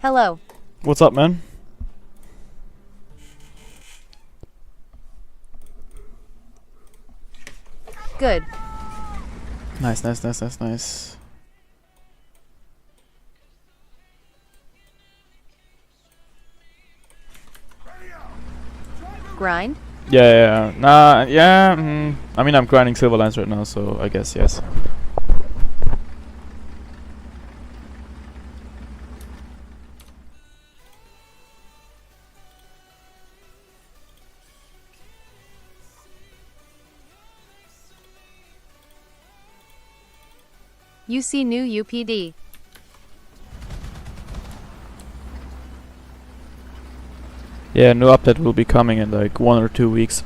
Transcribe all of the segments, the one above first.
Hello. What's up, man? Good. Nice. Grind? Yeah. Nah, yeah. I mean, I'm grinding Silverlines right now, so I guess yes. You see new UPD. Yeah, new update will be coming in like 1 or 2 weeks.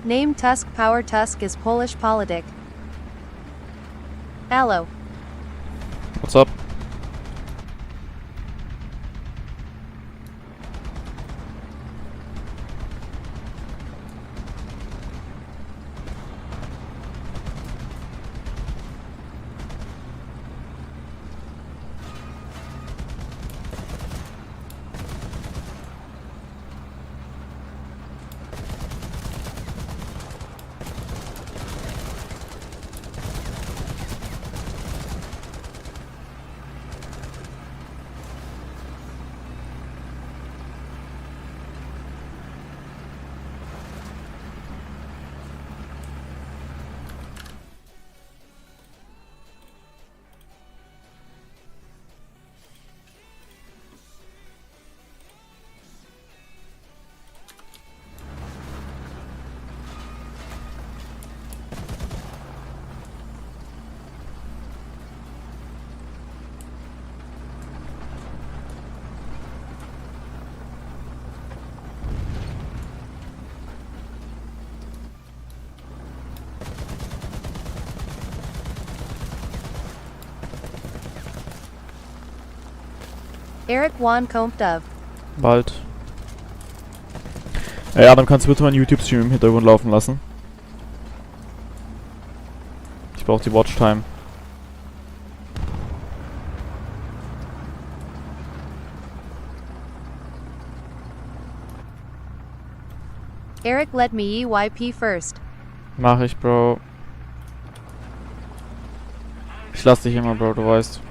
Name Tusk Power Tusk is Polish politic. Allo. What's up? Eric Juan kommt of. Bald. Ey, Adam, kannst du bitte meinen YouTube-Stream im Hintergrund laufen lassen? Ich brauche die Watchtime. Eric let me EYP first. Mach ich, Bro. Ich lass dich immer, Bro, du weißt.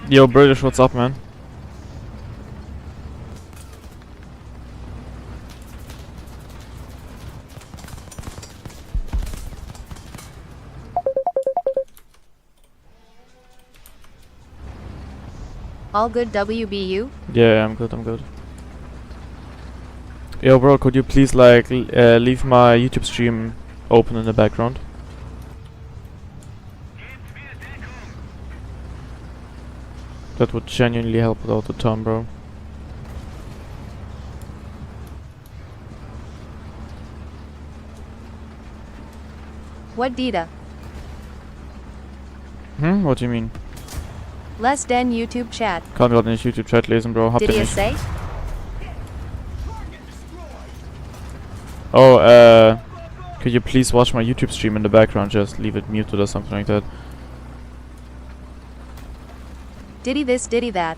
Yo, British, what's up, man? All good WBU? Yeah, I'm good, I'm good. Yo, bro, could you please, like, leave my YouTube stream open in the background? That would genuinely help without the time, bro. What Dita? What do you mean? Less den YouTube chat. Kann gerade nicht YouTube-Chat lesen, Bro. Habt Did ihr he nicht? say? Oh, could you please watch my YouTube stream in the background? Just leave it muted or something like that. Diddy this, diddy that.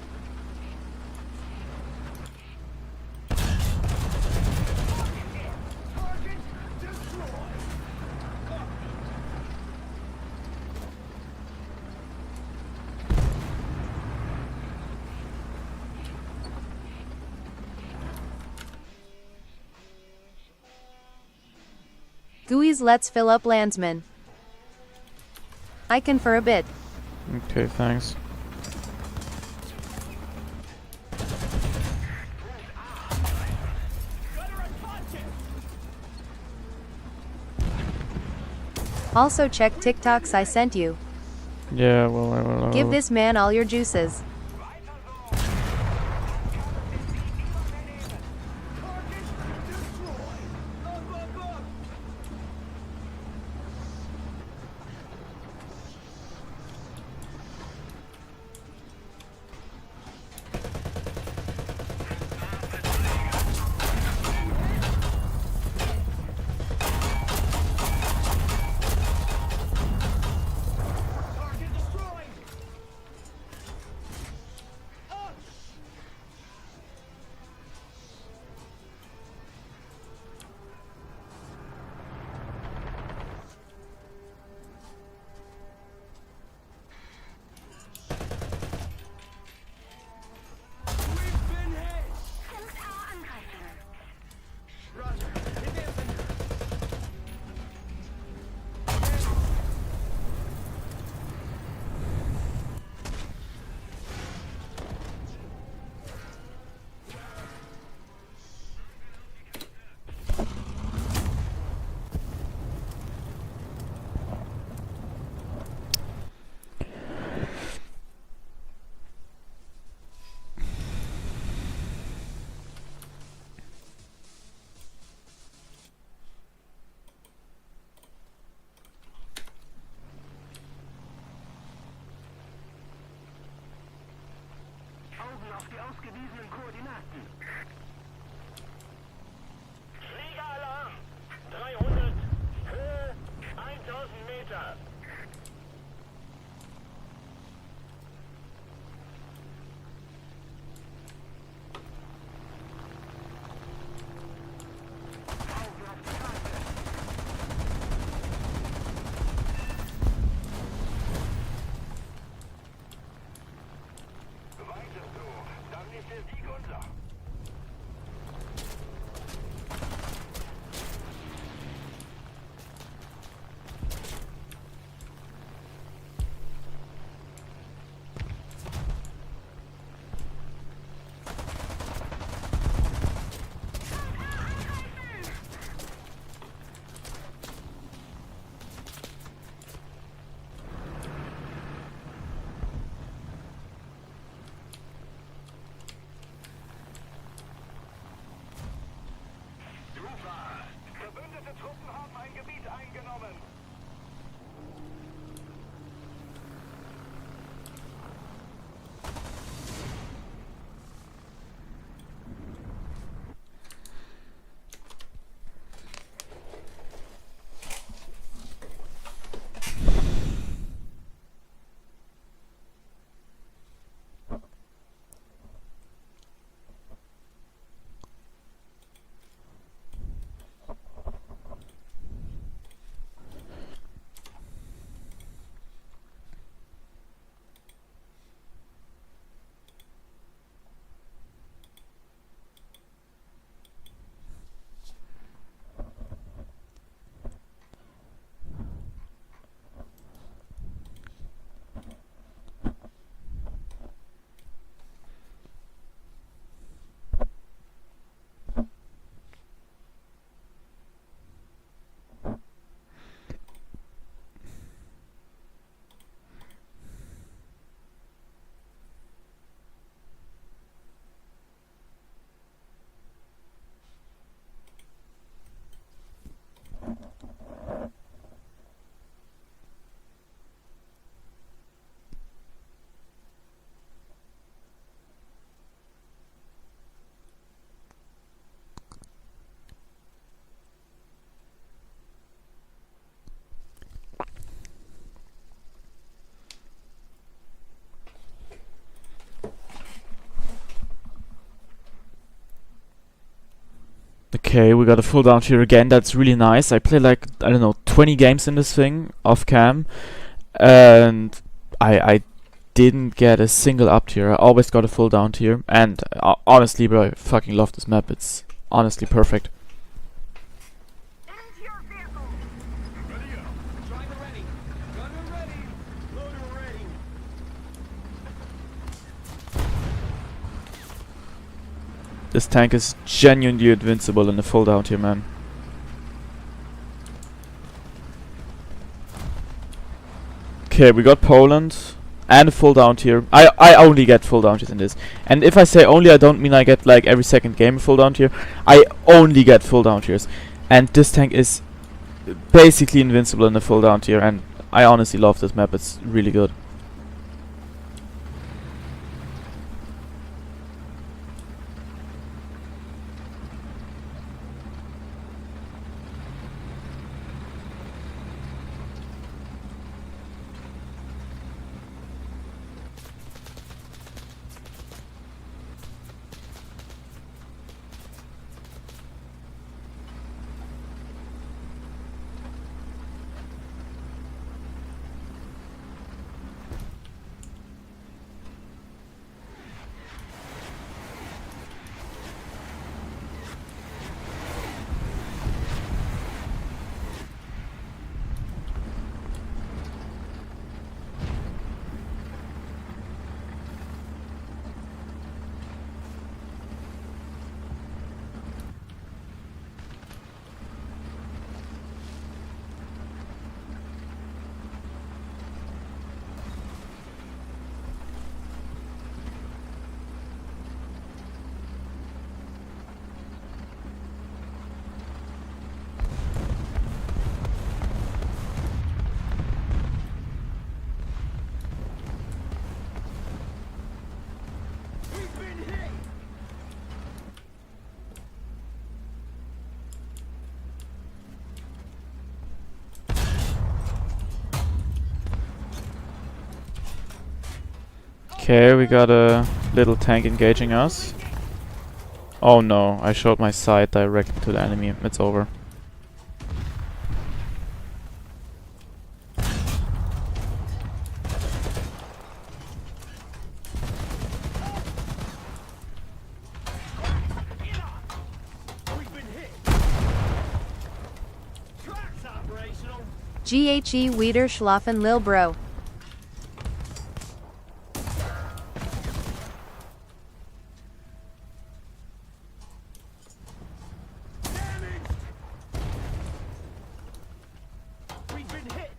GUIs, let's fill up Landsman. I can for a bit. Okay, thanks. Also check TikToks I sent you. Yeah, well. Give this man all your juices. Auf die ausgewiesenen Koordinaten. Fliegeralarm! 300, Höhe 1000 Meter. Weiter so, dann ist der Sieg unser. Okay, we got a full down tier again. That's really nice. I played like, I don't know, 20 games in this thing off cam, and I didn't get a single up tier. I always got a full down tier, and honestly, bro, I fucking love this map. It's honestly perfect. Into your vehicle. Ready up. Driver ready. Gunner ready. Loader ready. This tank is genuinely invincible in a full down tier, man. Okay, we got Poland and a full down tier. I only get full down tiers in this. And if I say only, I don't mean I get like every second game a full down tier. I only get full down tiers. And this tank is basically invincible in the full down tier, and I honestly love this map. It's really good. Okay, we got a little tank engaging us. Oh no, I showed my sight directly to the enemy. It's over. We've been hit. Tracks operational. GHE Wieder Schlafen Lil Bro. Damaged. We've been hit.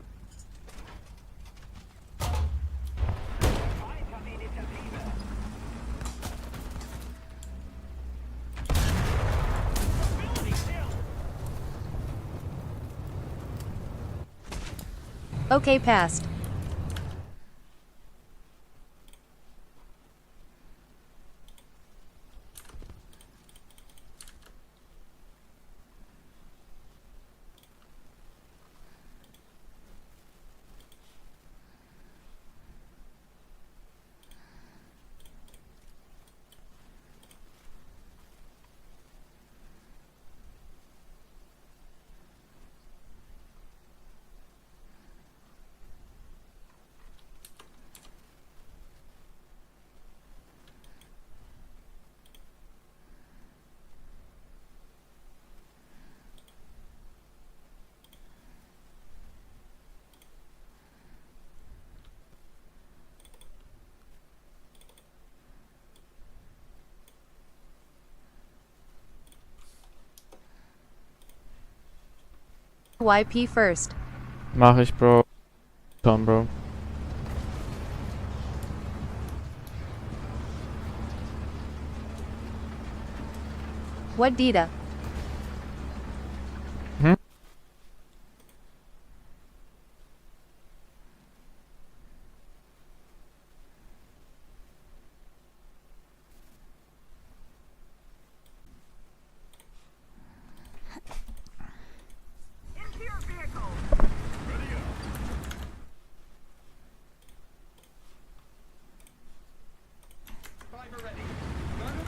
Okay, passed. YP first. Mach ich, Bro. Tom, Bro. What Dita? Hmm? Into your vehicle. Ready up. Driver ready. Gunner.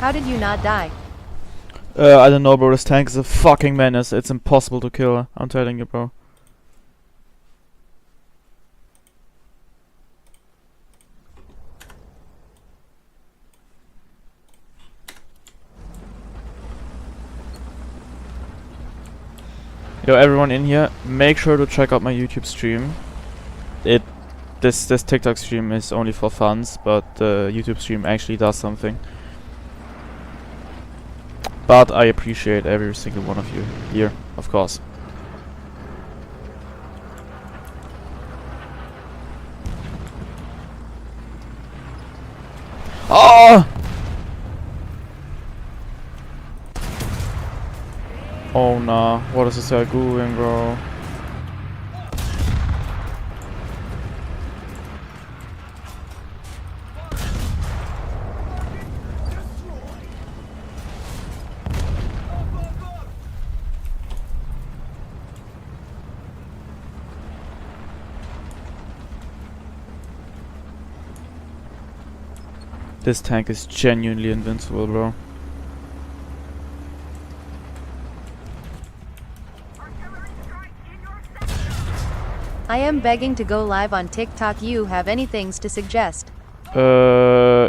How did you not die? I don't know, bro. This tank is a fucking menace. It's impossible to kill. I'm telling you, bro. Yo, everyone in here, make sure to check out my YouTube stream. This TikTok stream is only for funs, but the YouTube stream actually does something. But I appreciate every single one of you here, of course. Oh! Oh nah, what is this guy doing, bro? This tank is genuinely invincible, bro. I am begging to go live on TikTok. You have any things to suggest?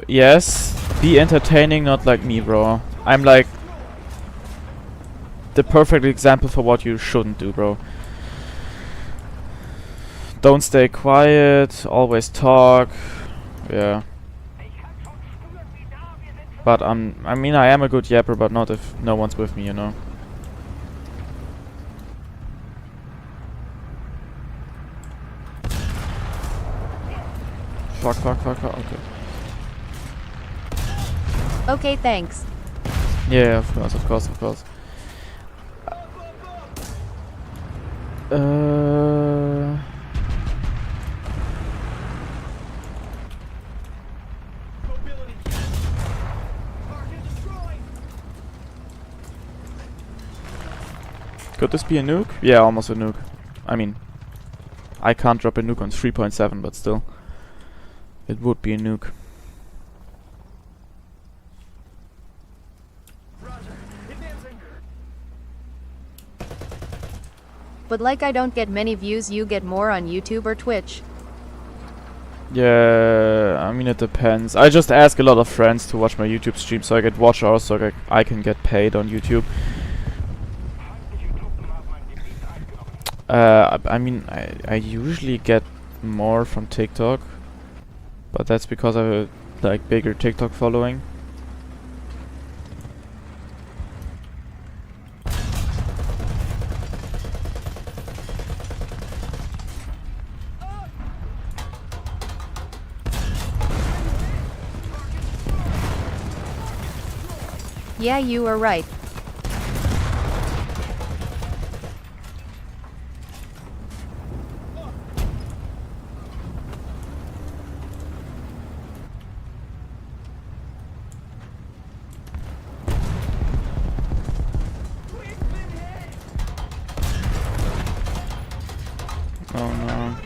Yes. Be entertaining, not like me, bro. I'm like the perfect example for what you shouldn't do, bro. Don't stay quiet, always talk. Yeah. But I mean, I am a good yapper, but not if no one's with me, you know. Fuck, okay. Okay, thanks. Yeah, of course. Mobility. Target destroyed. Could this be a nuke? Yeah, almost a nuke. I mean, I can't drop a nuke on 3.7, but still. It would be a nuke. Roger. Advancing. But like I don't get many views, you get more on YouTube or Twitch. Yeah, I mean it depends. I just ask a lot of friends to watch my YouTube stream so I get watch hours so I can get paid on YouTube. I mean, I usually get more from TikTok, but that's because I have a like bigger TikTok following. Yeah, you are right. Oh no.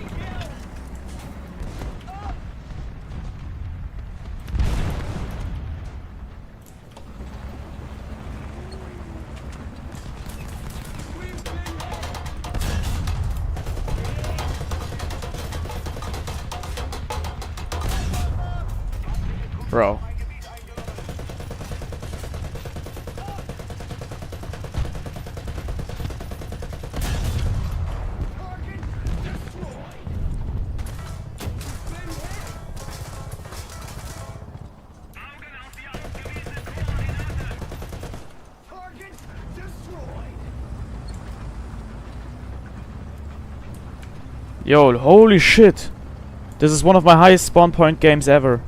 Bro. Target destroyed. Yo, holy shit! This is one of my highest spawn point games ever.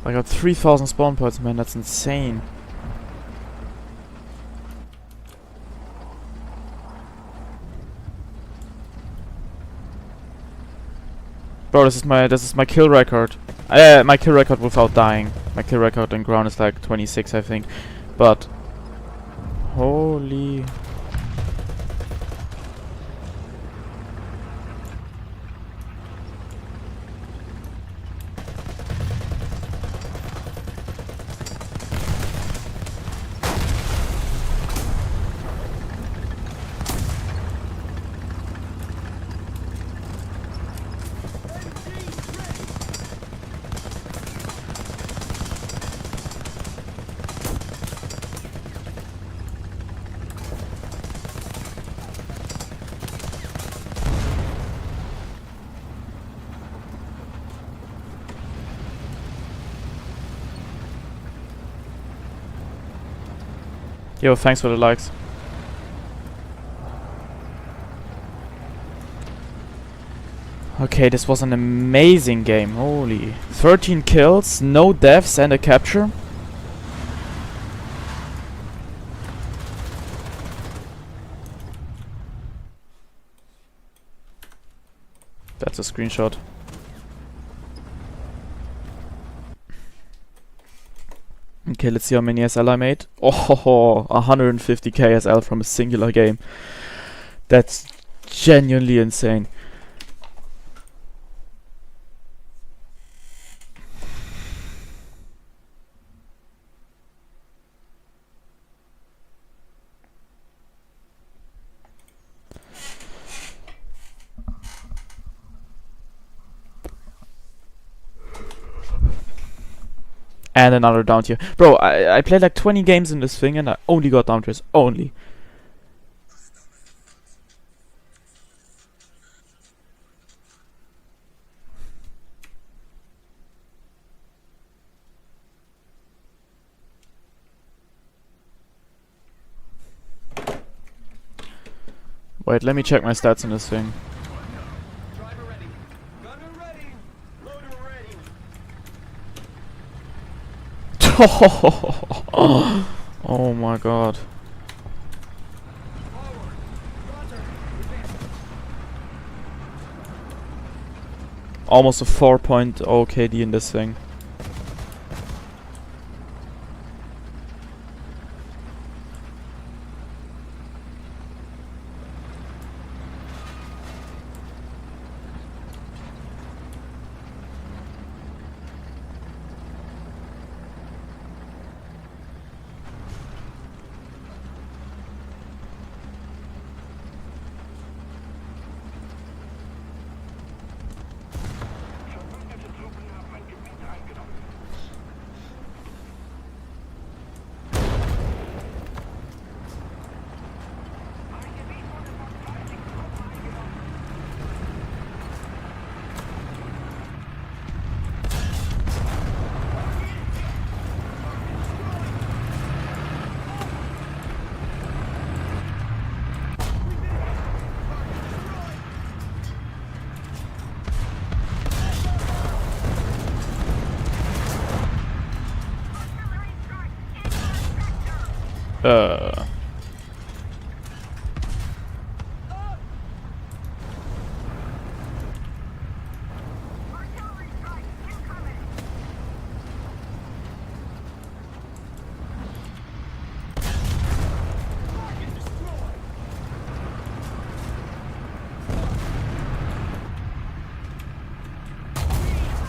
I got 3,000 spawn points, man. That's insane. Bro, this is my kill record. My kill record without dying. My kill record on ground is like 26, I think. But holy. Yo, thanks for the likes. Okay, this was an amazing game. Holy. 13 kills, no deaths and a capture. That's a screenshot. Okay, let's see how many SL I made. Oh, 150k SL from a singular game. That's genuinely insane. And another down tier. Bro, I played like 20 games in this thing and I only got down tiers. Only. Wait, let me check my stats in this thing. Driver ready. Gunner ready. Loader ready. Oh my god. Forward. Roger. Advance. Almost a 4.0 KD in this thing.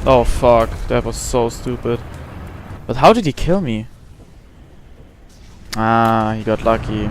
Oh fuck, that was so stupid. But how did he kill me? Ah, he got lucky.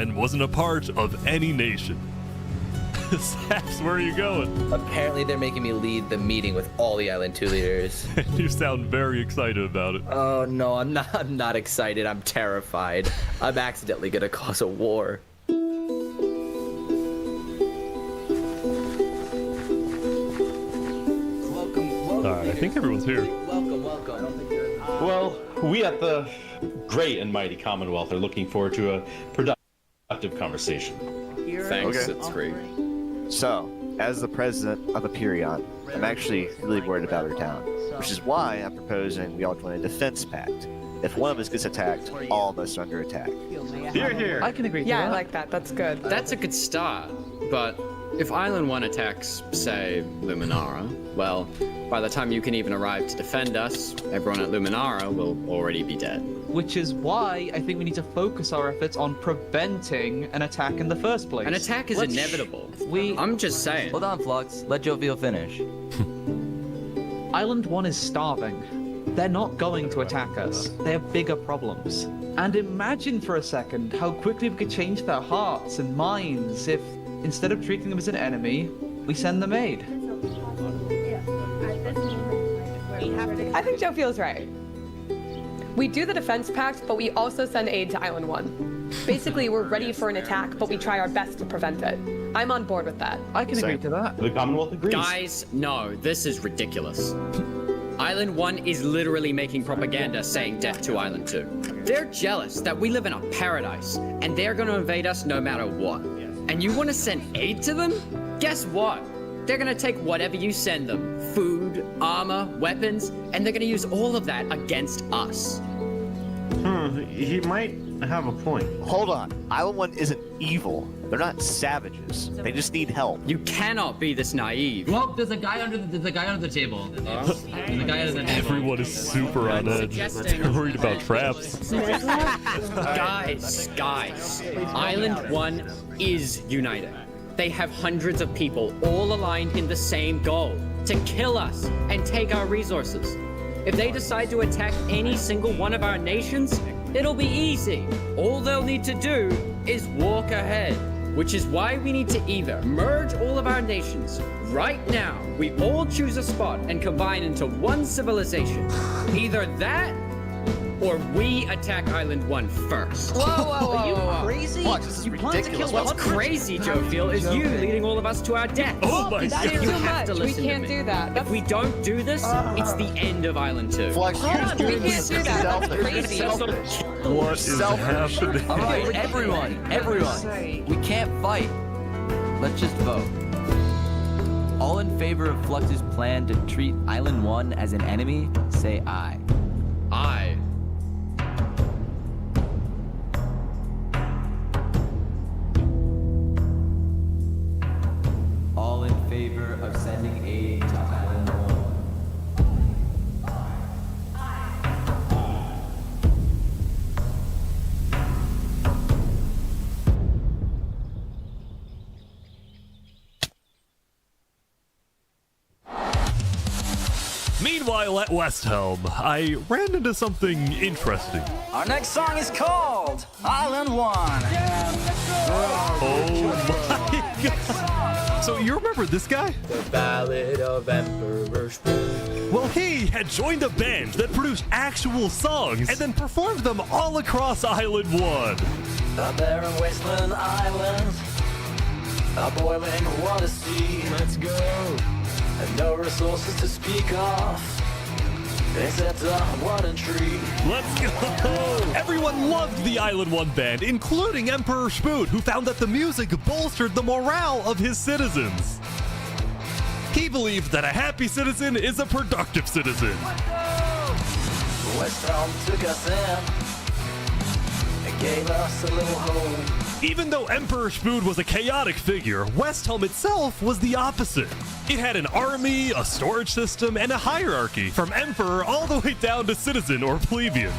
plan wasn't a part of any nation. Saps, where are you going? Apparently they're making me lead the meeting with all the Island 2 leaders. You sound very excited about it. Oh no, I'm not excited. I'm terrified. I'm accidentally gonna cause a war. Alright, I think everyone's here. Welcome. Well, we at the great and mighty Commonwealth are looking forward to a productive conversation. Thanks, Okay. it's great. So, as the president of Aperion, I'm actually really worried about our town, which is why I'm proposing we all join a defense pact. If one of us gets attacked, all of us are under attack. Here, here. I can agree to Yeah, that. I like that. That's good. That's a good start, but if Island 1 attacks, say, Luminara, well, by the time you can even arrive to defend us, everyone at Luminara will already be dead. Which is why I think we need to focus our efforts on preventing an attack in the first place. An attack is Let's- inevitable. We I'm just saying. Hold on, Flux. Let Jovial finish. Island 1 is starving. They're not going to attack us. They have bigger problems. And imagine for a second how quickly we could change their hearts and minds if, instead of treating them as an enemy, we send them aid. I think Joe feels right. We do the defense pact, but we also send aid to Island 1. Basically, we're ready for an attack, but we try our best to prevent it. I'm on board with that. I can agree to that. The Commonwealth agrees. Guys, no, this is ridiculous. Island 1 is literally making propaganda saying death to Island 2. They're jealous that we live in a paradise, and they're gonna invade us no matter what. And you wanna send aid to them? Guess what? They're gonna take whatever you send them, food, armor, weapons, and they're gonna use all of that against us. He might have a point. Hold on, Island 1 isn't evil. They're not savages. They just need help. You cannot be this naive. Well, there's a guy under the table. There's a guy under the table. Everyone is super on edge. They're worried about traps. Guys, Island 1 is united. They have hundreds of people all aligned in the same goal, to kill us and take our resources. If they decide to attack any single one of our nations, it'll be easy. All they'll need to do is walk ahead, which is why we need to either merge all of our nations right now. We all choose a spot and combine into one civilization. Either that, or we attack Island 1 first. Are you Crazy? Fuck, this is ridiculous. What's crazy, Jovial, is you leading all of us to our death. Oh my That's god. You too have to much. We listen to can't me. do that. If That's we don't do this, it's the end of Island 2. Flux, Hold you're on, we doing can't this do that. That's selfish. crazy. What is happening? All right, everyone. We can't fight. Let's just vote. All in favor of Flux's plan to treat Island 1 as an enemy, say aye. Aye. All in favor of sending aid to Island 1. Meanwhile, at West Helm, I ran into something interesting. Our next song is called Island 1. Oh my god! So you remember this guy? The Ballad of Emperor Spoon. Well, he had joined a band that produced actual songs and then performed them all across Island 1. A barren wasteland island, a boiling water sea. Let's go. And no resources to speak of, except a one tree. Let's go! Everyone loved the Island 1 band, including Emperor Spoon, who found that the music bolstered the morale of his citizens. He believed that a happy citizen is a productive citizen. West Helm took us in and gave us a little home. Even though Emperor Spoon was a chaotic figure, West Helm itself was the opposite. It had an army, a storage system, and a hierarchy, from emperor all the way down to citizen or plebeian.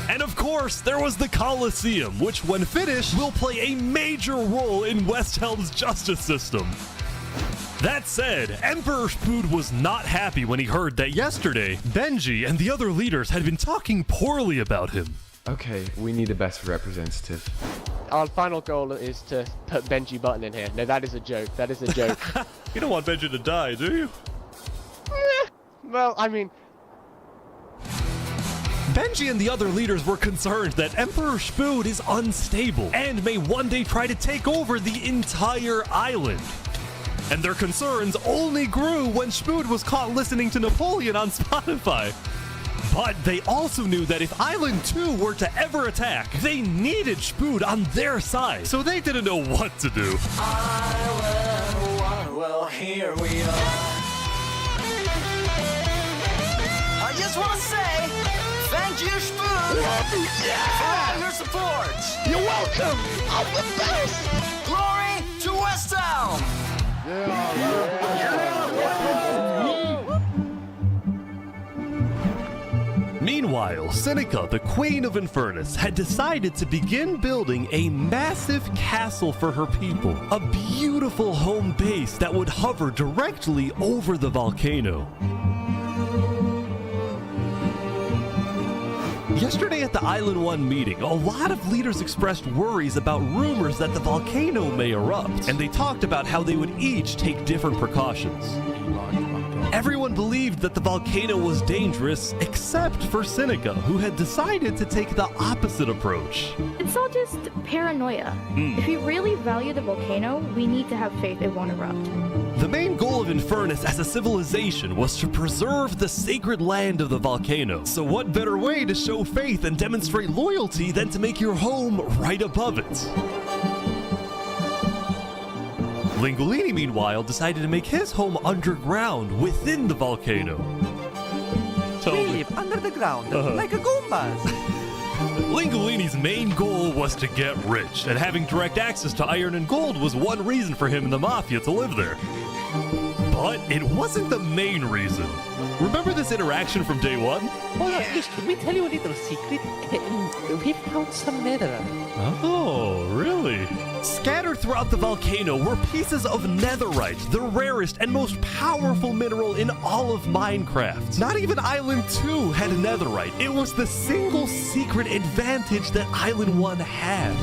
And of course, there was the Colosseum, which when finished will play a major role in West Helm's justice system. That said, Emperor Spood was not happy when he heard that yesterday, Benji and the other leaders had been talking poorly about him. Okay, we need a best representative. our final goal is to put Benji Button in here. No, that is a joke. That is a joke. You don't want Benji to die, do you? Well, I mean... Benji and the other leaders were concerned that Emperor Spood is unstable and may one day try to take over the entire island. And their concerns only grew when Spood was caught listening to Napoleon on Spotify. But they also knew that if Island 2 were to ever attack, they needed Spood on their side, so they didn't know what to do. Island 1, well, here we are. I just want to say, thank you, Spood, for all your support. You're welcome! I'm the best! Glory to West Town! Meanwhile, Seneca, the Queen of Infernus, had decided to begin building a massive castle for her people. A beautiful home base that would hover directly over the volcano. Yesterday at the Island 1 meeting, a lot of leaders expressed worries about rumors that the volcano may erupt, and they talked about how they would each take different precautions. Everyone believed that the volcano was dangerous, except for Seneca, who had decided to take the opposite approach. It's all just paranoia. If we really value the volcano, we need to have faith it won't erupt. The main goal of Infernus as a civilization was to preserve the sacred land of the volcano. So what better way to show faith and demonstrate loyalty than to make your home right above it? Lingolini, meanwhile, decided to make his home underground within the volcano. Under the ground, like a Goombas. Lingolini's main goal was to get rich, and having direct access to iron and gold was one reason for him and the Mafia to live there. But it wasn't the main reason. Remember this interaction from day one? Oh, yes, can we tell you a little secret? We found some netherite. Oh, really? Scattered throughout the volcano were pieces of netherite, the rarest and most powerful mineral in all of Minecraft. Not even Island 2 had netherite. It was the single secret advantage that Island 1 had.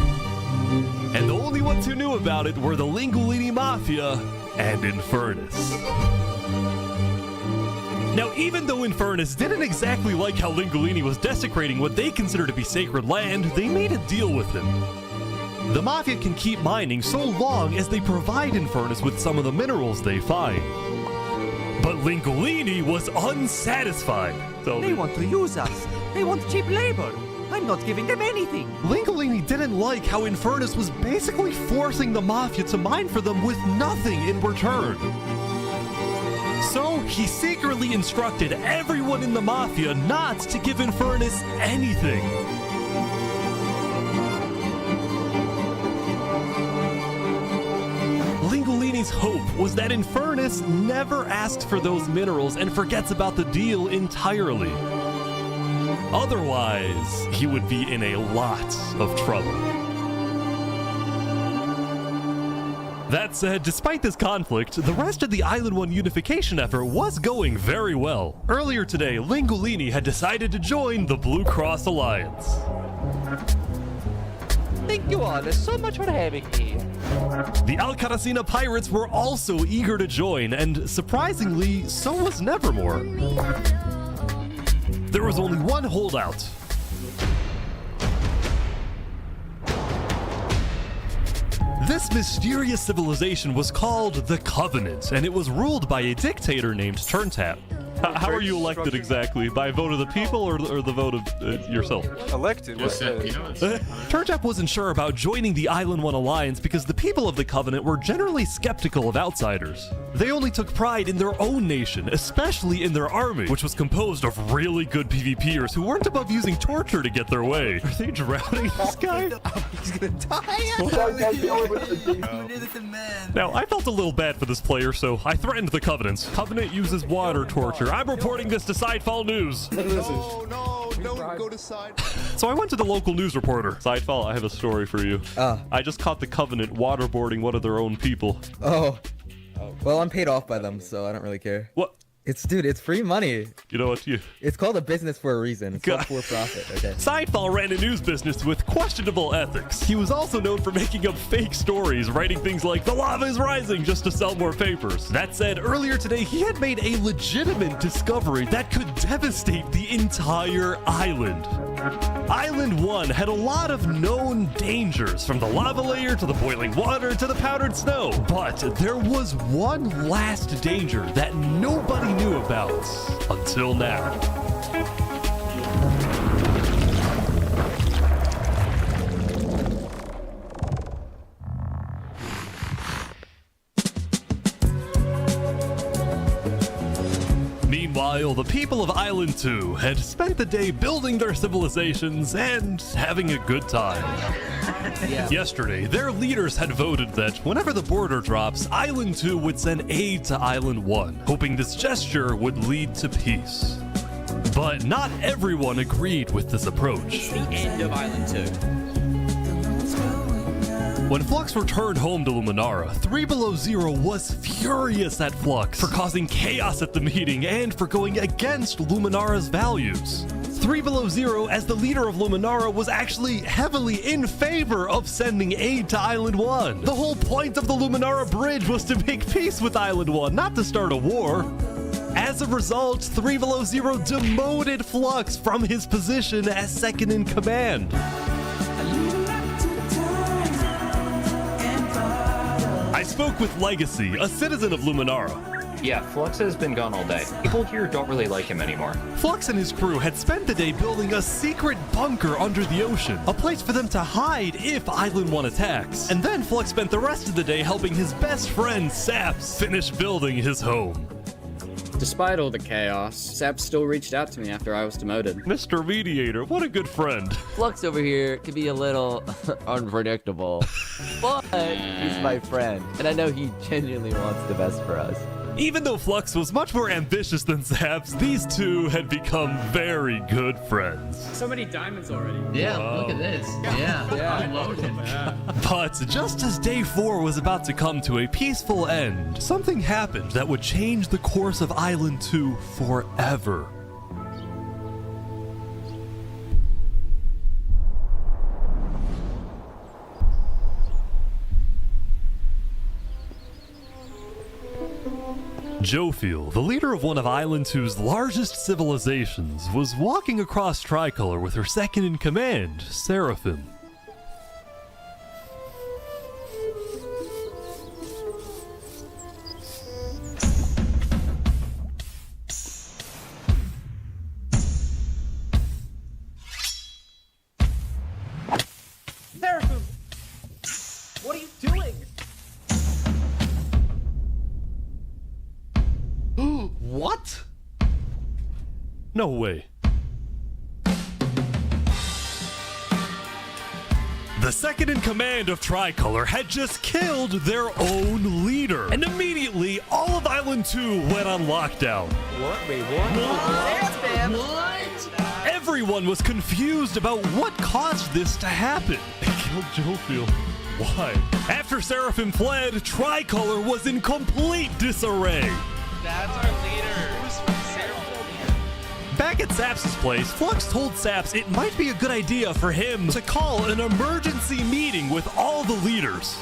And the only ones who knew about it were the Lingolini Mafia and Infernus. Now, even though Infernus didn't exactly like how Lingolini was desecrating what they consider to be sacred land, they made a deal with him. The Mafia can keep mining so long as they provide Infernus with some of the minerals they find. But Lingolini was unsatisfied. They want to use us. They want cheap labor. I'm not giving them anything. Lingolini didn't like how Infernus was basically forcing the Mafia to mine for them with nothing in return. So he secretly instructed everyone in the Mafia not to give Infernus anything. Lingolini's hope was that Infernus never asks for those minerals and forgets about the deal entirely. Otherwise, he would be in a lot of trouble. That said, despite this conflict, the rest of the Island 1 unification effort was going very well. Earlier today, Lingolini had decided to join the Blue Cross Alliance. Thank you all so much for having me. The Alcaracina pirates were also eager to join, and surprisingly, so was Nevermore. There was only one holdout. This mysterious civilization was called the Covenant, and it was ruled by a dictator named Turntap. How are you elected exactly? By a vote of the people or the vote of yourself? Elected? Turntap wasn't sure about joining the Island 1 Alliance because the people of the Covenant were generally skeptical of outsiders. They only took pride in their own nation, especially in their army, which was composed of really good PvPers who weren't above using torture to get their way. Are they drowning this guy? He's gonna die. Now, I felt a little bad for this player, so I threatened the Covenants. Covenant uses water torture. I'm reporting this to Sidefall News. No, don't go to side. So I went to the local news reporter. Sidefall, I have a story for you. I just caught the Covenant waterboarding one of their own people. Oh. Well, I'm paid off by them, so I don't really care. What? It's free money. You know what? It's called a business for a reason. It's called for profit. Okay. Seinfeld ran a news business with questionable ethics. He was also known for making up fake stories, writing things like, "The lava is rising," just to sell more papers. That said, earlier today, he had made a legitimate discovery that could devastate the entire island. Island 1 had a lot of known dangers, from the lava layer to the boiling water to the powdered snow. But there was one last danger that nobody knew about until now. Meanwhile, the people of Island 2 had spent the day building their civilizations and having a good time. Yesterday, their leaders had voted that whenever the border drops, Island 2 would send aid to Island 1, hoping this gesture would lead to peace. But not everyone agreed with this approach. The end of Island 2. When Flux returned home to Luminara, 3 Below Zero was furious at Flux for causing chaos at the meeting and for going against Luminara's values. 3 Below Zero, as the leader of Luminara, was actually heavily in favor of sending aid to Island 1. The whole point of the Luminara Bridge was to make peace with Island 1, not to start a war. As a result, 3 Below Zero demoted Flux from his position as second in command. I spoke with Legacy, a citizen of Luminara. Yeah, Flux has been gone all day. People here don't really like him anymore. Flux and his crew had spent the day building a secret bunker under the ocean, a place for them to hide if Island 1 attacks. And then Flux spent the rest of the day helping his best friend, Saps, finish building his home. Despite all the chaos, Saps still reached out to me after I was demoted. Mr. Mediator, what a good friend. Flux over here can be a little unpredictable, but he's my friend, and I know he genuinely wants the best for us. Even though Flux was much more ambitious than Saps, these two had become very good friends. So many diamonds already. Yeah, Wow. look at this. Yeah, loaded. But just as day 4 was about to come to a peaceful end, something happened that would change the course of Island 2 forever. Jofiel, the leader of one of Island 2's largest civilizations, was walking across Tricolor with her second in command, Seraphim. Seraphim! What are you doing? What? No way. The second in command of Tricolor had just killed their own leader. And immediately, all of Island 2 went on lockdown. What? Wait, what? What? Everyone was confused about what caused this to happen. They killed Jofiel. Why? After Seraphim fled, Tricolor was in complete disarray. That's our leader. Back at Saps' place, Flux told Saps it might be a good idea for him to call an emergency meeting with all the leaders.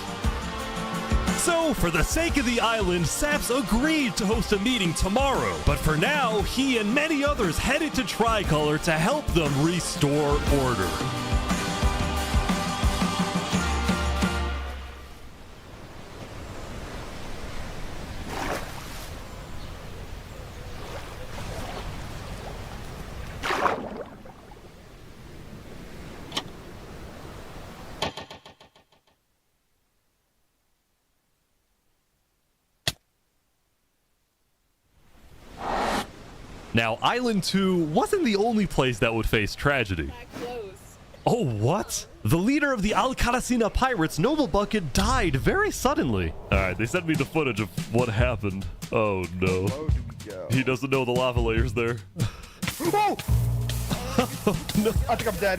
So, for the sake of the island, Saps agreed to host a meeting tomorrow. But for now, he and many others headed to Tricolor to help them restore order. Now, Island 2 wasn't the only place that would face tragedy. Oh, what? The leader of the Alcaracina Pirates, Noble Bucket, died very suddenly. Alright, they sent me the footage of what happened. Oh no. He doesn't know the lava layer's there. Oh! No. I think I'm dead.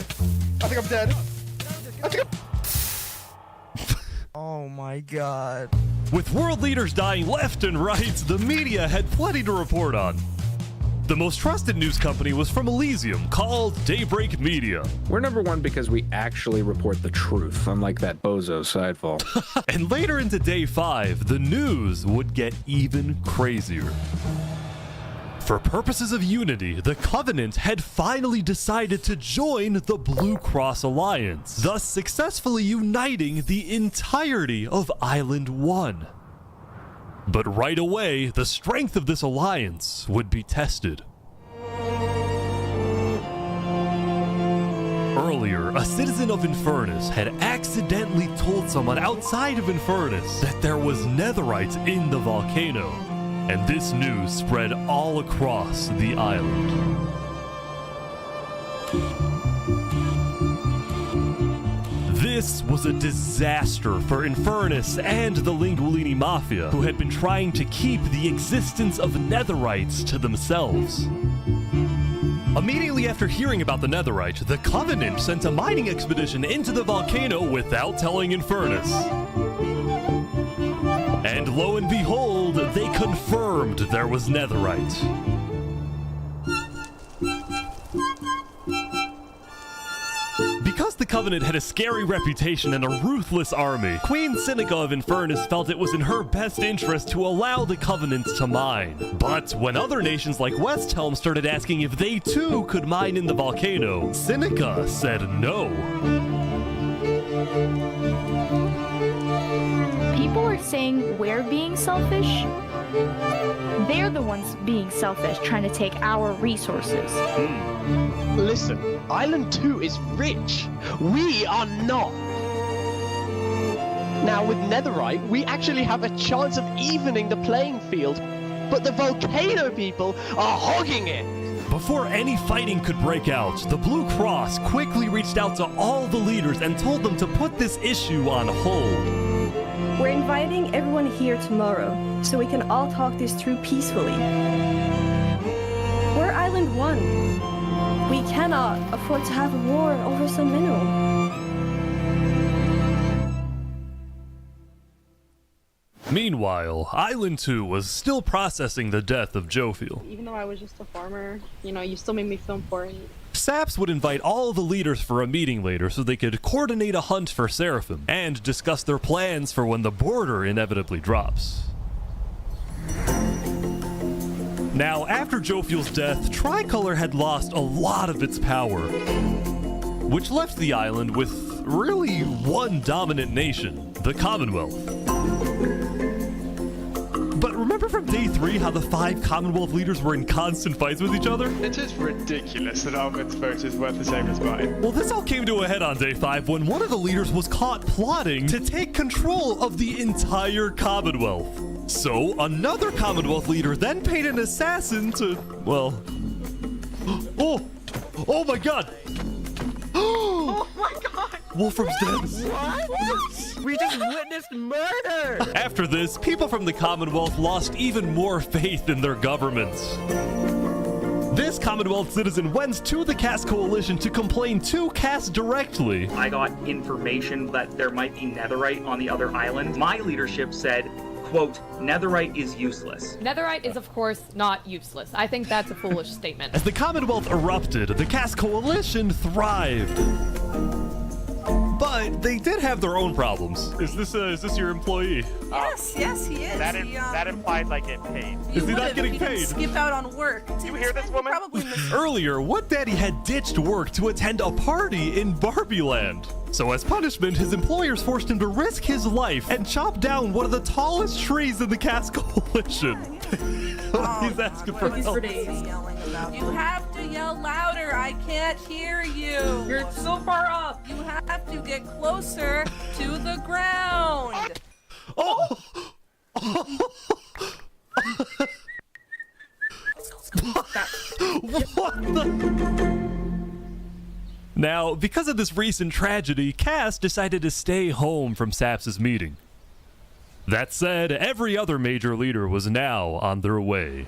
I think I'm dead. I think I'm... Oh my god. With world leaders dying left and right, the media had plenty to report on. The most trusted news company was from Elysium, called Daybreak Media. We're number one because we actually report the truth, unlike that bozo Sidefall. And later into day 5, the news would get even crazier. For purposes of unity, the Covenant had finally decided to join the Blue Cross Alliance, thus successfully uniting the entirety of Island 1. But right away, the strength of this alliance would be tested. Earlier, a citizen of Infernus had accidentally told someone outside of Infernus that there was netherite in the volcano, and this news spread all across the island. This was a disaster for Infernus and the Linguolini Mafia, who had been trying to keep the existence of netherites to themselves. Immediately after hearing about the netherite, the Covenant sent a mining expedition into the volcano without telling Infernus. And lo and behold, they confirmed there was netherite. Because the Covenant had a scary reputation and a ruthless army, Queen Seneca of Infernus felt it was in her best interest to allow the Covenant to mine. But when other nations like Westhelm started asking if they too could mine in the volcano, Seneca said no. People are saying we're being selfish. They're the ones being selfish, trying to take our resources. Listen, Island 2 is rich. We are not. Now, with netherite, we actually have a chance of evening the playing field, but the volcano people are hogging it. Before any fighting could break out, the Blue Cross quickly reached out to all the leaders and told them to put this issue on hold. We're inviting everyone here tomorrow, so we can all talk this through peacefully. We're Island 1. We cannot afford to have a war over some mineral. Meanwhile, Island 2 was still processing the death of Jophiel. Even though I was just a farmer, you still made me feel important. Saps would invite all the leaders for a meeting later so they could coordinate a hunt for Seraphim and discuss their plans for when the border inevitably drops. Now, after Jophiel's death, Tricolor had lost a lot of its power, which left the island with really one dominant nation, the Commonwealth. But remember from day 3 how the 5 Commonwealth leaders were in constant fights with each other? It is ridiculous that Almond's vote is worth the same as mine. Well, this all came to a head on day 5 when one of the leaders was caught plotting to take control of the entire Commonwealth. So, another Commonwealth leader then paid an assassin to, well... Oh my god! Oh my god! Wolfram's dead. What? We just witnessed murder! After this, people from the Commonwealth lost even more faith in their governments. This Commonwealth citizen went to the Cass Coalition to complain to Cass directly. I got information that there might be netherite on the other island. My leadership said, quote, netherite is useless. Netherite is, of course, not useless. I think that's a foolish statement. As the Commonwealth erupted, the Cass Coalition thrived. But they did have their own problems. Is this your employee? Yes, he is. That implies I get paid. Is he not getting he paid? Didn't skip out on work. You hear this woman? Probably Earlier, What Daddy had ditched work to attend a party in Barbieland. So as punishment, his employers forced him to risk his life and chop down one of the tallest trees in the Cass Coalition. He's asking for help. You have to yell louder. I can't hear you. You're so far up. You have to get closer to the ground. Oh! What the? Now, because of this recent tragedy, Cass decided to stay home from Saps' meeting. That said, every other major leader was now on their way.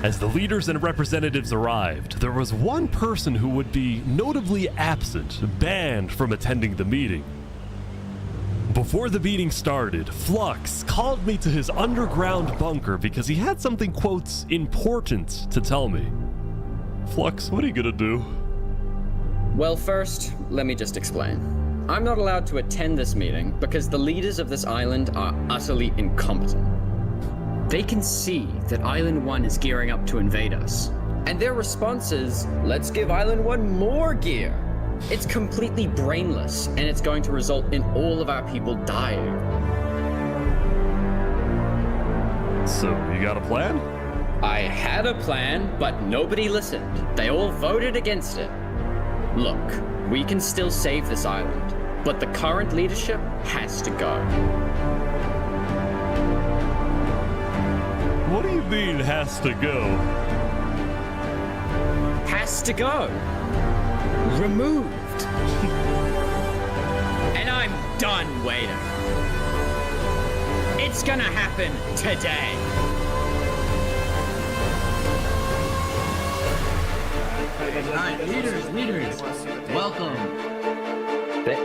As the leaders and representatives arrived, there was one person who would be notably absent, banned from attending the meeting. Before the meeting started, Flux called me to his underground bunker because he had something, quote, important to tell me. Flux, what are you gonna do? Well, first, let me just explain. I'm not allowed to attend this meeting because the leaders of this island are utterly incompetent. They can see that Island 1 is gearing up to invade us. And their response is, let's give Island 1 more gear. It's completely brainless, and it's going to result in all of our people dying. So, you got a plan? I had a plan, but nobody listened. They all voted against it. Look, we can still save this island, but the current leadership has to go. What do you mean, has to go? Has to go. Removed. And I'm done waiting. It's gonna happen today. Alright, leaders, welcome.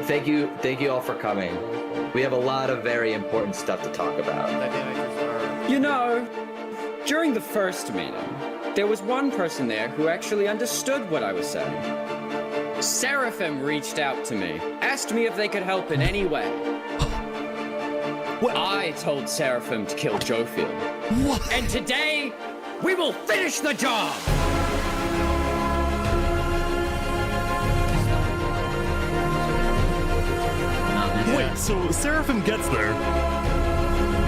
Thank you all for coming. We have a lot of very important stuff to talk about. You know, during the first meeting, there was one person there who actually understood what I was saying. Seraphim reached out to me, asked me if they could help in any way. I told Seraphim to kill Jofiel. And today, we will finish the job! Wait, so Seraphim gets there.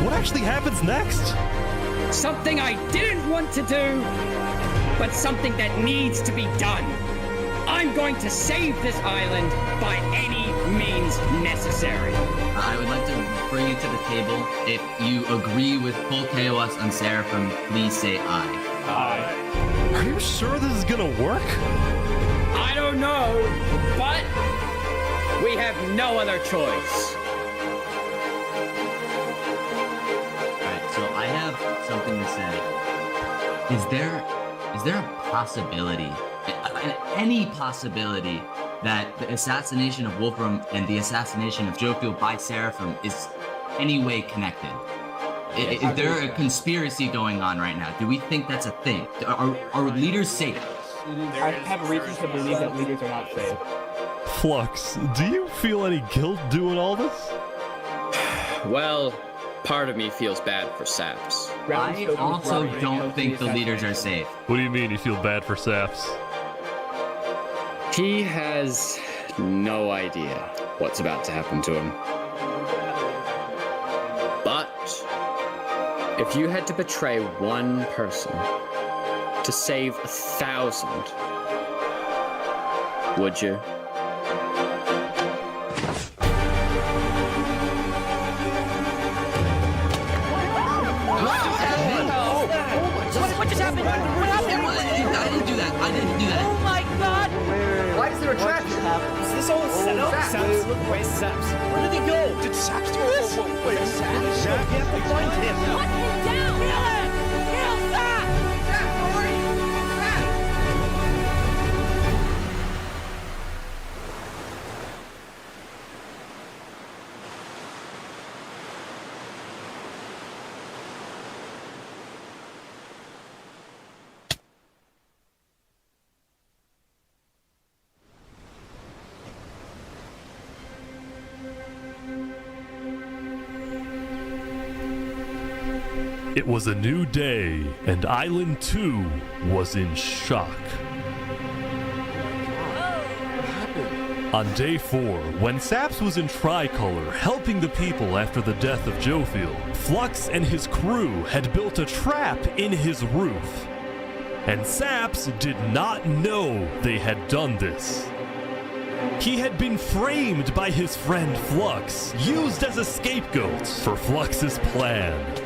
What actually happens next? Something I didn't want to do, but something that needs to be done. I'm going to save this island by any means necessary. I would like to bring it to the table. If you agree with full KOS on Seraphim, please say aye. Aye. Are you sure this is gonna work? I don't know, but we have no other choice. Alright, so I have something to say. Is there a possibility, any possibility, that the assassination of Wolfram and the assassination of Jofiel by Seraphim is any way connected? Is there a conspiracy going on right now? Do we think that's a thing? Are leaders safe? I have reason to believe that leaders are not safe. Flux, do you feel any guilt doing all this? Well, part of me feels bad for Saps. I also don't think the leaders are safe. What do you mean you feel bad for Saps? He has no idea what's about to happen to him. But if you had to betray one person to save 1,000, would you? What just happened? What happened? I didn't do that. Oh my god! Why is there a trap? Is this all a setup? Saps, look, where's Saps? Where did he go? Did Saps do this? Wait, Saps? We have to find him. Hunt him down! Kill him! Kill Saps! Saps, where are you? It was a new day, and Island 2 was in shock. On day 4, when Saps was in Tricolor helping the people after the death of Jofiel, Flux and his crew had built a trap in his roof. And Saps did not know they had done this. He had been framed by his friend Flux, used as a scapegoat for Flux's plan.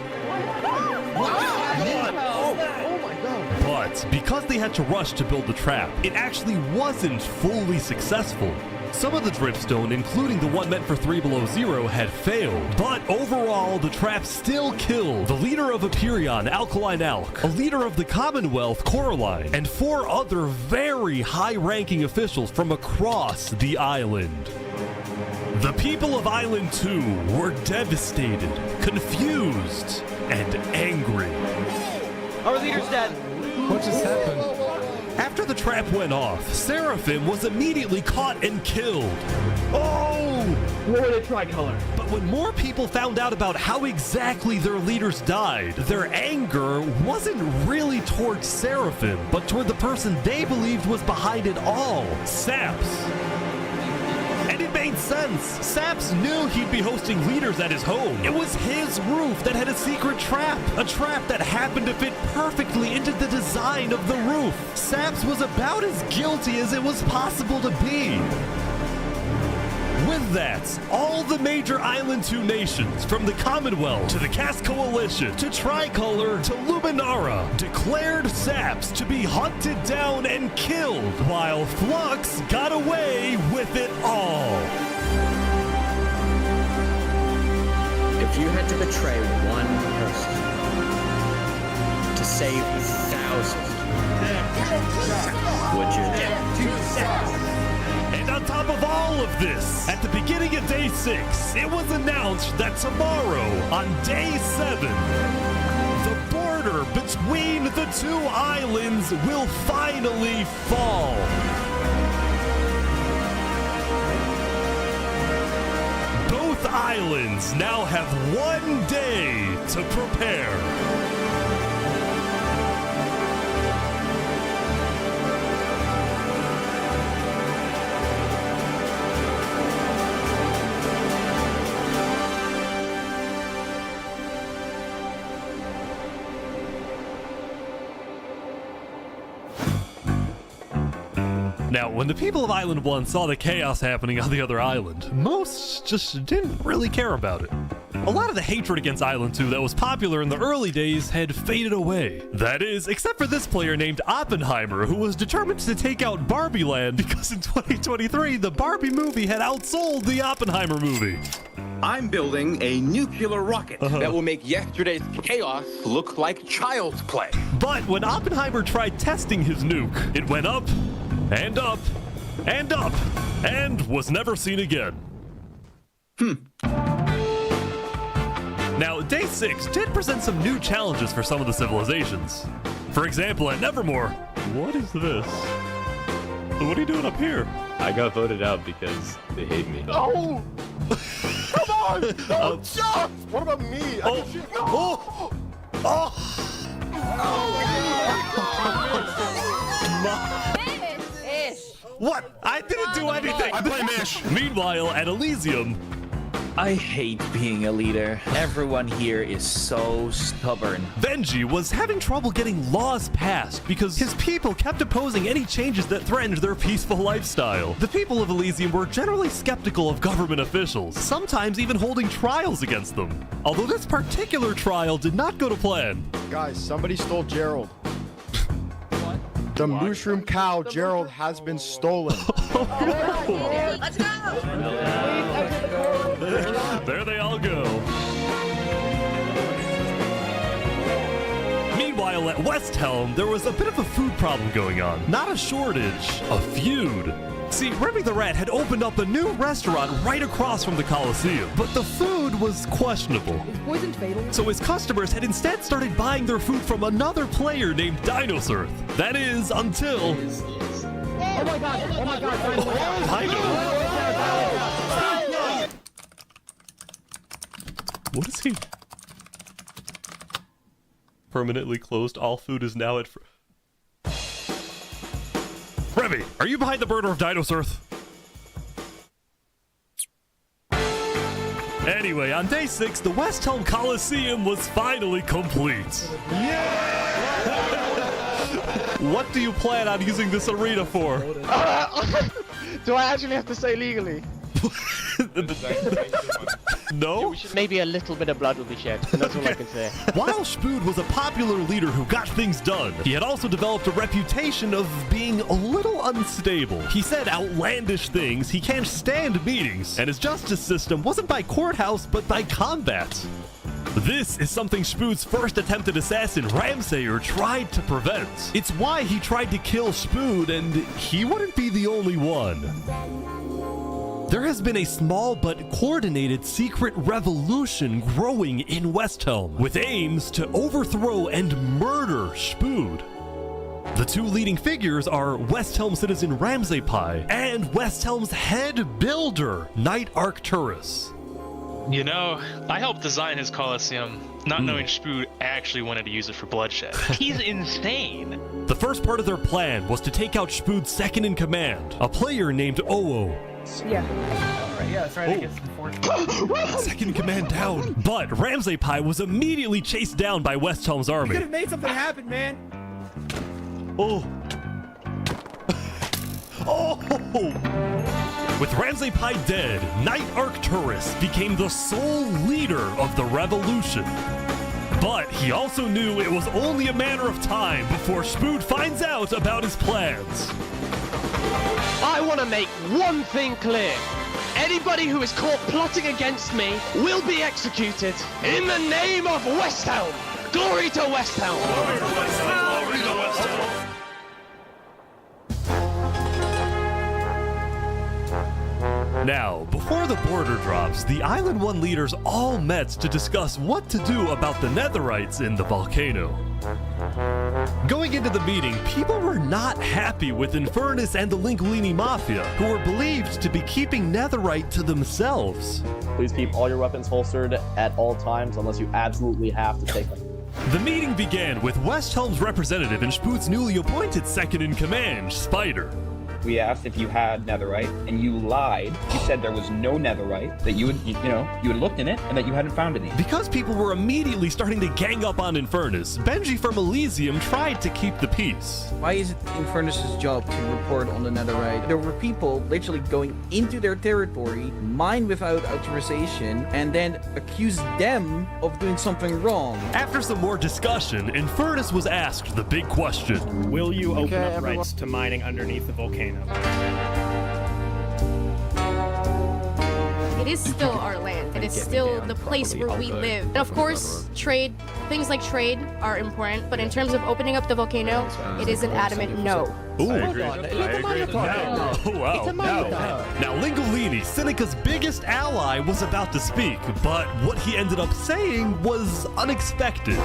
But because they had to rush to build the trap, it actually wasn't fully successful. Some of the dripstone, including the one meant for 3 Below Zero, had failed, but overall, the trap still killed the leader of Aperion, Alkaline Alk, a leader of the Commonwealth, Coraline, and 4 other very high-ranking officials from across the island. The people of Island 2 were devastated, confused, and angry. Our leader's dead. What just happened? After the trap went off, Seraphim was immediately caught and killed. Oh! What were they tricolor? But when more people found out about how exactly their leaders died, their anger wasn't really towards Seraphim, but toward the person they believed was behind it all, Saps. And it made sense. Saps knew he'd be hosting leaders at his home. It was his roof that had a secret trap. A trap that happened to fit perfectly into the design of the roof. Saps was about as guilty as it was possible to be. With that, all the major Island 2 nations, from the Commonwealth to the Caste Coalition to Tricolor to Luminara, declared Saps to be hunted down and killed, while Flux got away with it all. If you had to betray one person to save thousands, would you? And on top of all of this, at the beginning of Day 6, it was announced that tomorrow, on Day 7, the border between the 2 islands will finally fall. Both islands now have 1 day to prepare. Now, when the people of Island 1 saw the chaos happening on the other island, most just didn't really care about it. A lot of the hatred against Island 2 that was popular in the early days had faded away. That is, except for this player named Oppenheimer, who was determined to take out Barbie Land because in 2023, the Barbie movie had outsold the Oppenheimer movie. I'm building a nuclear rocket that will make yesterday's chaos look like child's play. But when Oppenheimer tried testing his nuke, it went up, and up, and up, and was never seen again. Now, Day 6 did present some new challenges for some of the civilizations. For example, at Nevermore, what is this? What are you doing up here? I got voted out because they hate me. No! Come on! No, jump! What about me? Oh! No! What? I didn't do anything! I blame Ish! Meanwhile, at Elysium... I hate being a leader. Everyone here is so stubborn. Benji was having trouble getting laws passed because his people kept opposing any changes that threatened their peaceful lifestyle. The people of Elysium were generally skeptical of government officials, sometimes even holding trials against them. Although this particular trial did not go to plan. Guys, somebody stole Gerald. The mushroom cow, Gerald, has been stolen. Let's go! There they all go. Meanwhile, at West Helm, there was a bit of a food problem going on. Not a shortage, a feud. See, Remy the Rat had opened up a new restaurant right across from the Coliseum, but the food was questionable. Is poison fatal? So his customers had instead started buying their food from another player named Dinosurf. That is, until... Oh my god! Oh my god! What is he? Permanently closed. All food is now at... Remy, are you behind the murder of Dinosurf? Anyway, on Day 6, the West Helm Coliseum was finally complete. Yeah! What do you plan on using this arena for? Do I actually have to say legally? No? Maybe a little bit of blood will be shed, and that's all I can say. While Spood was a popular leader who got things done, he had also developed a reputation of being a little unstable. He said outlandish things, he can't stand meetings, and his justice system wasn't by courthouse, but by combat. This is something Spood's first attempted assassin, Ramsayer, tried to prevent. It's why he tried to kill Spood, and he wouldn't be the only one. There has been a small but coordinated secret revolution growing in Westhelm, with aims to overthrow and murder Spood. The two leading figures are Westhelm citizen Ramsay-Pi and Westhelm's head builder, Knight Arcturus. You know, I helped design his Colosseum, not knowing Spood actually wanted to use it for bloodshed. He's insane. The first part of their plan was to take out Spood's second in command, a player named Oo. Yeah. Alright, yeah, that's right. I guess the fourth. Second in command down. But Ramsay-Pi was immediately chased down by Westhelm's You army. could have made something happen, man. Oh. Oh. With Ramsay-Pi dead, Knight Arcturus became the sole leader of the revolution. But he also knew it was only a matter of time before Spood finds out about his plans. I want to make one thing clear. Anybody who is caught plotting against me will be executed in the name of Westhelm. Glory to Westhelm. Glory to Westhelm. Glory to Westhelm. Now, before the border drops, the Island 1 leaders all met to discuss what to do about the Netherites in the volcano. Going into the meeting, people were not happy with Infernus and the Linguini Mafia, who were believed to be keeping Netherite to themselves. Please keep all your weapons holstered at all times unless you absolutely have to take them. The meeting began with Westhelm's representative and Spood's newly appointed second-in-command, Spider. We asked if you had netherite, and you lied. You said there was no netherite, that you had looked in it, and that you hadn't found any. Because people were immediately starting to gang up on Infernus, Benji from Elysium tried to keep the peace. Why is it Infernus' job to report on the netherite? There were people literally going into their territory, mine without authorization, and then accuse them of doing something wrong. After some more discussion, Infernus was asked the big question. Will you open up rights to mining underneath the volcano? It is still our land. It is still the place where we live. And of course, trade, things like trade are important, but in terms of opening up the volcano, it is an adamant no. Ooh. I agree. Oh, wow. Now, Lingolini, Seneca's biggest ally, was about to speak, but what he ended up saying was unexpected.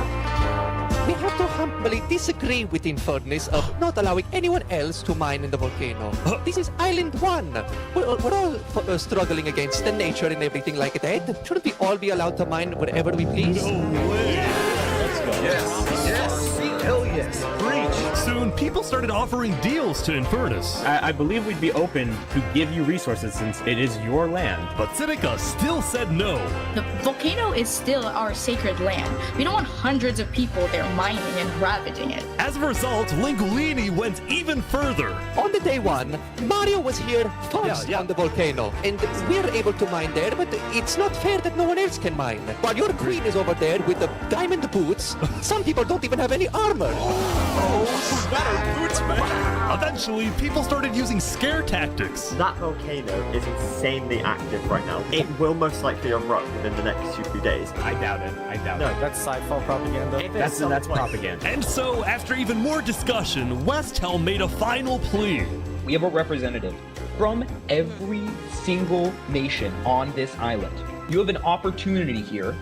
We have to humbly disagree with Infernus of not allowing anyone else to mine in the volcano. This is Island 1. We're all struggling against the nature and everything like that. Shouldn't we all be allowed to mine wherever we please? No way. Let's go. Yes. Hell yes. Preach. Soon, people started offering deals to Infernus. I believe we'd be open to give you resources since it is your land. But Seneca still said no. The volcano is still our sacred land. We don't want hundreds of people there mining and ravaging it. As a result, Lingolini went even further. On the day one, Mario was here first on the volcano, and we're able to mine there, but it's not fair that no one else can mine. While your queen is over there with the diamond boots, some people don't even have any armor. Oh, better boots, man. Eventually, people started using scare tactics. That volcano is insanely active right now. It will most likely erupt within the next 2 days. I doubt it. No, that's sci-fi propaganda. That's propaganda. And so, after even more discussion, Westhelm made a final plea. We have a representative from every single nation on this island. You have an opportunity here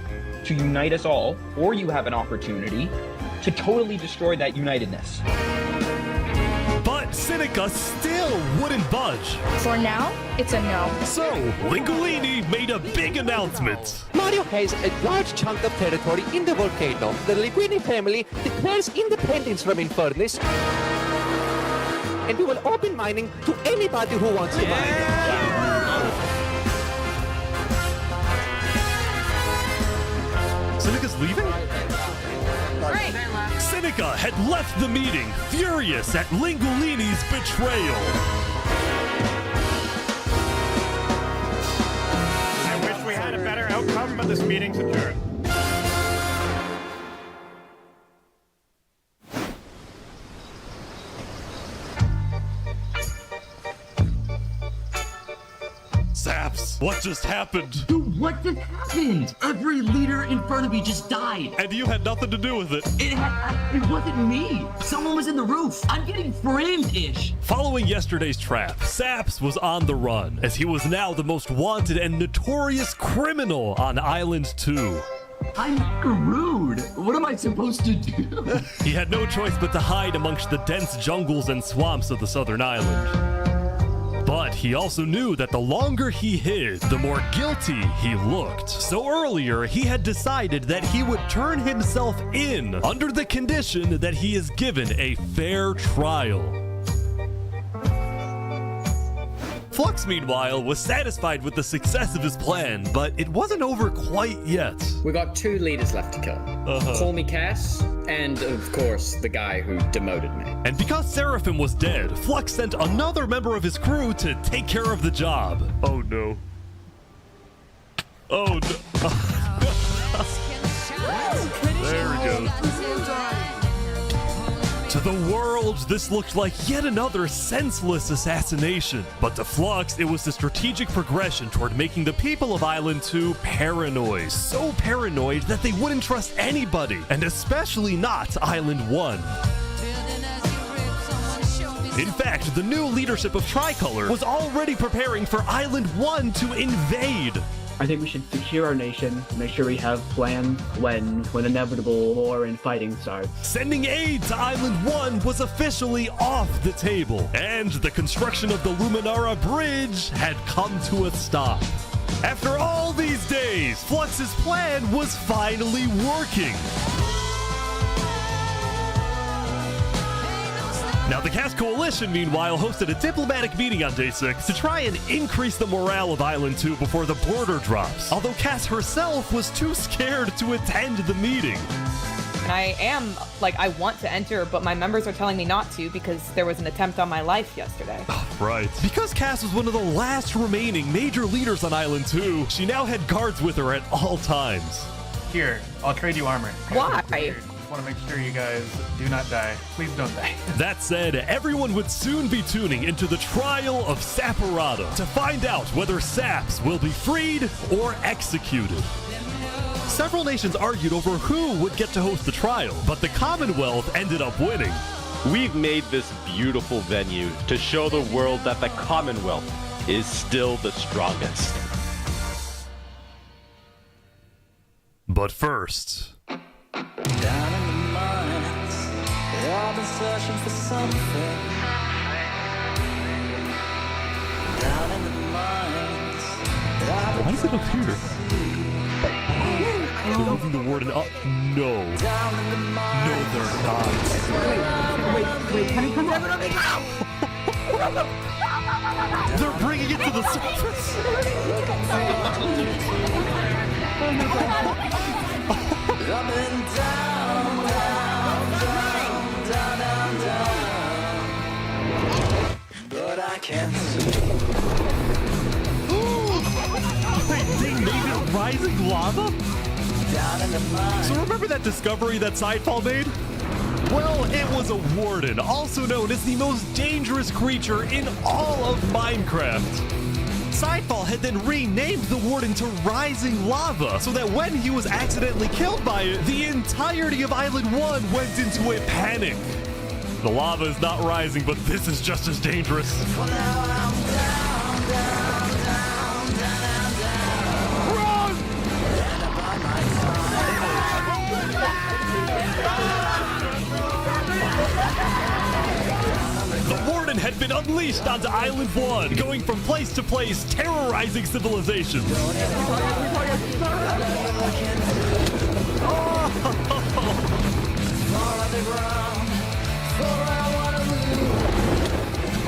to unite us all, or you have an opportunity to totally destroy that unitedness. But Seneca still wouldn't budge. For now, it's a no. So, Lingolini made a big announcement. Mario has a large chunk of territory in the volcano. The Linguini family declares independence from Infernus, and we will open mining to anybody who wants to mine. Seneca's leaving? Great. Seneca had left the meeting, furious at Lingolini's betrayal. no come, but this meeting's adjourned. Saps, what just happened? Dude, what just happened? Every leader in front of me just died. And you had nothing to do with it. It wasn't me. Someone was in the roof. I'm getting framed-ish. Following yesterday's trap, Saps was on the run, as he was now the most wanted and notorious criminal on Island 2. I'm screwed. What am I supposed to do? He had no choice but to hide amongst the dense jungles and swamps of the southern island. But he also knew that the longer he hid, the more guilty he looked. So earlier, he had decided that he would turn himself in under the condition that he is given a fair trial. Flux, meanwhile, was satisfied with the success of his plan, but it wasn't over quite yet. We got 2 leaders left to kill. Call me Cass, and of course, the guy who demoted me. And because Seraphim was dead, Flux sent another member of his crew to take care of the job. Oh no. Oh no. There we go. To the world, this looked like yet another senseless assassination. But to Flux, it was the strategic progression toward making the people of Island 2 paranoid. So paranoid that they wouldn't trust anybody, and especially not Island 1. In fact, the new leadership of Tricolor was already preparing for Island 1 to invade. I think we should secure our nation, make sure we have plans when inevitable war and fighting starts. Sending aid to Island 1 was officially off the table, and the construction of the Luminara Bridge had come to a stop. After all these days, Flux's plan was finally working. Now, the Cass Coalition, meanwhile, hosted a diplomatic meeting on Day 6 to try and increase the morale of Island 2 before the border drops, although Cass herself was too scared to attend the meeting. And I want to enter, but my members are telling me not to because there was an attempt on my life yesterday. Right. Because Cass was one of the last remaining major leaders on Island 2, she now had guards with her at all times. Here, I'll trade you armor. Why? Want to make sure you guys do not die. Please don't die. That said, everyone would soon be tuning into the trial of Saporada to find out whether Saps will be freed or executed. Several nations argued over who would get to host the trial, but the Commonwealth ended up winning. We've made this beautiful venue to show the world that the Commonwealth is still the strongest. But first... Down in the mines, I've been searching for something. Down in the mines, why is it up here? They're moving the warden up. No. No, they're not. Wait, can you come They're bringing it to the surface. Up and down, down, but I can't see. Wait, they made it rising lava? Down in the mine. So remember that discovery that Sidefall made? Well, it was a warden, also known as the most dangerous creature in all of Minecraft. Sidefall had then renamed the warden to Rising Lava, so that when he was accidentally killed by it, the entirety of Island 1 went into a panic. The lava is not rising, but this is just as dangerous. For now I'm down, down, down, down, down. Run! The warden had been unleashed onto Island 1, going from place to place, terrorizing civilizations.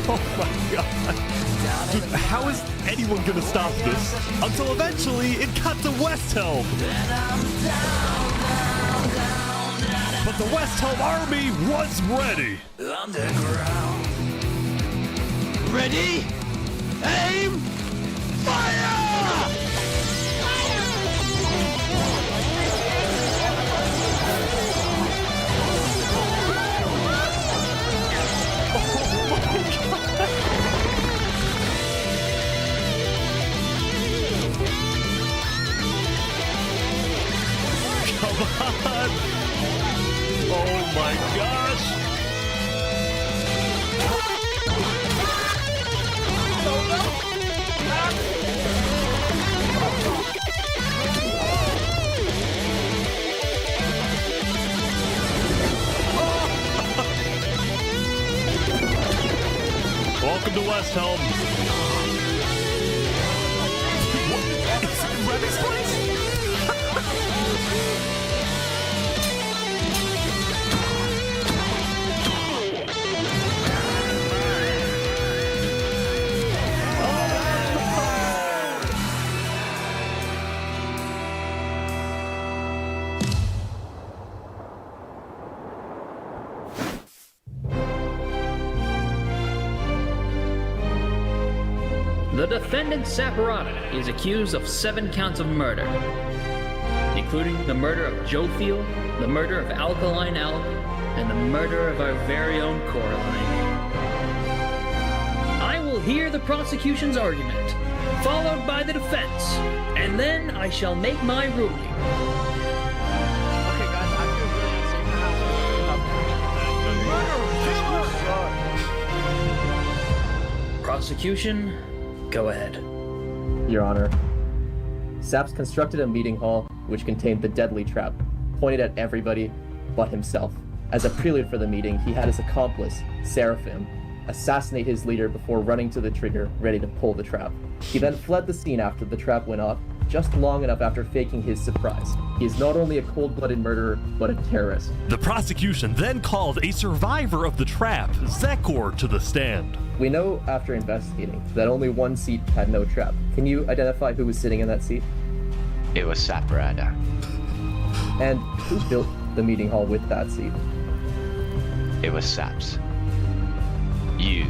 Oh my god. Dude, how is anyone gonna stop this? Until eventually it got to West Helm. But the West Helm army was ready. Underground. Ready? Aim! Fire! on! Oh my gosh! Welcome to West Helm. Rabbit's place? The defendant Saporada is accused of 7 counts of murder, including the murder of Joe Field, the murder of Alkaline Alp, and the murder of our very own Coraline. I will hear the prosecution's argument, followed by the defense, and then I shall make my ruling. Prosecution, go ahead. Your Honor, Saps constructed a meeting hall which contained the deadly trap, pointed at everybody but himself. As a prelude for the meeting, he had his accomplice, Seraphim, assassinate his leader before running to the trigger, ready to pull the trap. He then fled the scene after the trap went off, just long enough after faking his surprise. He is not only a cold-blooded murderer, but a terrorist. The prosecution then called a survivor of the trap, Zekor, to the stand. We know after investigating that only one seat had no trap. Can you identify who was sitting in that seat? It was Saporada. And who built the meeting hall with that seat? It was Saps. You